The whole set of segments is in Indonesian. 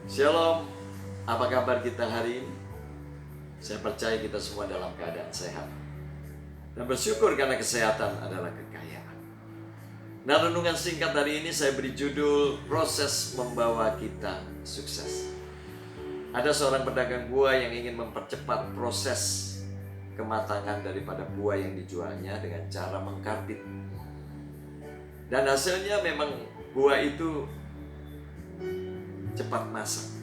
Shalom, apa kabar kita hari ini? Saya percaya kita semua dalam keadaan sehat dan bersyukur karena kesehatan adalah kekayaan. Nah, renungan singkat hari ini saya beri judul Proses Membawa Kita Sukses. Ada seorang pedagang buah yang ingin mempercepat proses kematangan daripada buah yang dijualnya dengan cara mengkarbit. Dan hasilnya memang buah itu cepat masak.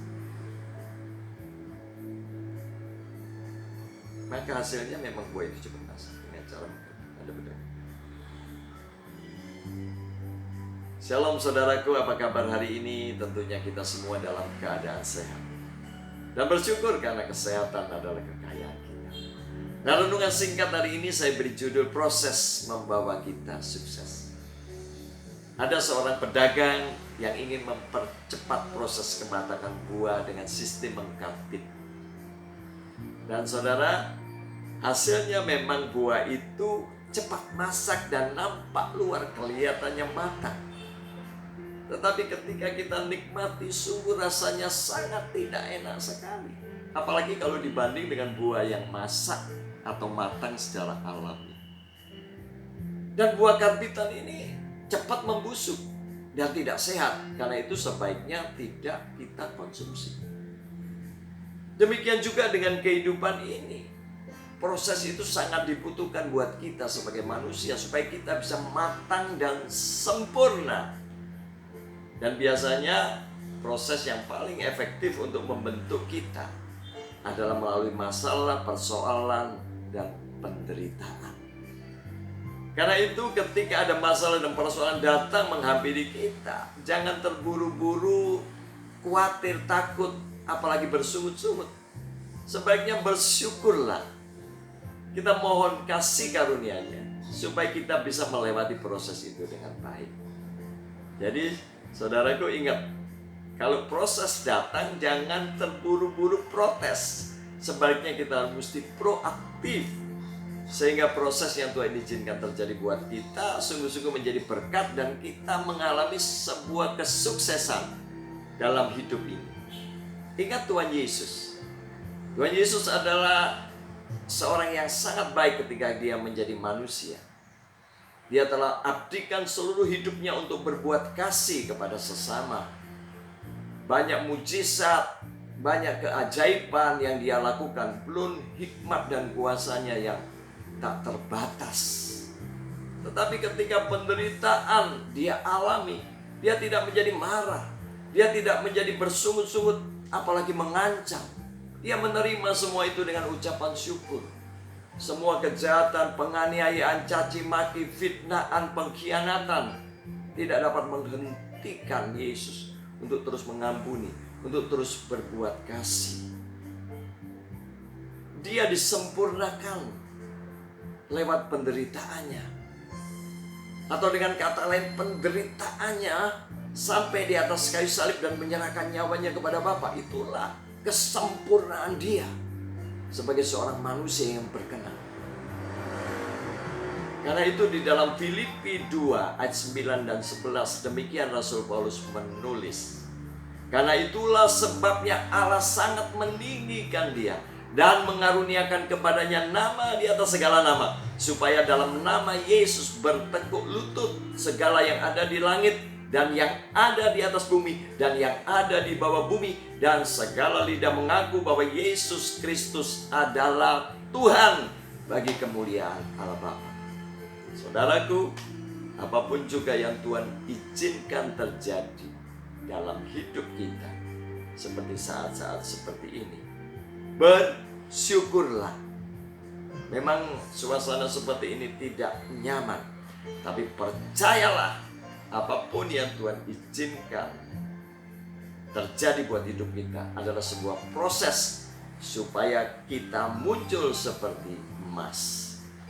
Maka hasilnya memang buah itu cepat masak dengan cara ada benar. Shalom saudaraku, apa kabar hari ini? Tentunya kita semua dalam keadaan sehat dan bersyukur karena kesehatan adalah kekayaan kita. Nah, renungan singkat hari ini saya beri judul Proses Membawa Kita Sukses. Ada seorang pedagang yang ingin mempercepat proses kematangan buah dengan sistem mengkarbit. Dan saudara, hasilnya memang buah itu cepat masak dan nampak luar kelihatannya matang. Tetapi ketika kita nikmati, sungguh rasanya sangat tidak enak sekali. Apalagi kalau dibanding dengan buah yang masak atau matang secara alami. Dan buah karbitan ini cepat membusuk dan tidak sehat. Karena itu sebaiknya tidak kita konsumsi. Demikian juga dengan kehidupan ini. Proses itu sangat dibutuhkan buat kita sebagai manusia supaya kita bisa matang dan sempurna. Dan biasanya proses yang paling efektif untuk membentuk kita adalah melalui masalah, persoalan, dan penderitaan. Karena itu ketika ada masalah dan persoalan datang menghampiri kita, jangan terburu-buru, khawatir, takut, apalagi bersungut-sungut. Sebaiknya bersyukurlah. Kita mohon kasih karunia-Nya supaya kita bisa melewati proses itu dengan baik. Jadi saudaraku ingat, kalau proses datang jangan terburu-buru protes. Sebaiknya kita mesti proaktif. Sehingga proses yang Tuhan izinkan terjadi buat kita sungguh-sungguh menjadi berkat dan kita mengalami sebuah kesuksesan dalam hidup ini. Ingat Tuhan Yesus. Tuhan Yesus adalah seorang yang sangat baik ketika dia menjadi manusia. Dia telah abdikan seluruh hidupnya untuk berbuat kasih kepada sesama. Banyak mujizat, banyak keajaiban yang dia lakukan. Belum hikmat dan kuasanya yang tak terbatas. Tetapi ketika penderitaan dia alami, dia tidak menjadi marah, dia tidak menjadi bersungut-sungut, apalagi mengancam. Dia menerima semua itu dengan ucapan syukur. Semua kejahatan, penganiayaan, caci maki, fitnaan, pengkhianatan tidak dapat menghentikan Yesus untuk terus mengampuni, untuk terus berbuat kasih. Dia disempurnakan lewat penderitaannya. Atau dengan kata lain, penderitaannya sampai di atas kayu salib dan menyerahkan nyawanya kepada Bapa. Itulah kesempurnaan dia sebagai seorang manusia yang berkenan. Karena itu di dalam Filipi 2 ayat 9 dan 11 demikian Rasul Paulus menulis. Karena itulah sebabnya Allah sangat meninggikan dia dan mengaruniakan kepadanya nama di atas segala nama, supaya dalam nama Yesus bertekuk lutut segala yang ada di langit dan yang ada di atas bumi dan yang ada di bawah bumi, dan segala lidah mengaku bahwa Yesus Kristus adalah Tuhan, bagi kemuliaan Allah Bapa. Saudaraku, apapun juga yang Tuhan izinkan terjadi dalam hidup kita, seperti saat-saat seperti ini, bersyukurlah. Memang suasana seperti ini tidak nyaman, tapi percayalah, apapun yang Tuhan izinkan terjadi buat hidup kita adalah sebuah proses supaya kita muncul seperti emas.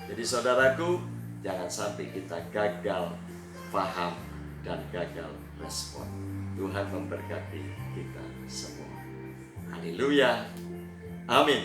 Jadi saudaraku, jangan sampai kita gagal paham dan gagal respon. Tuhan memberkati kita semua. Haleluya. Amin.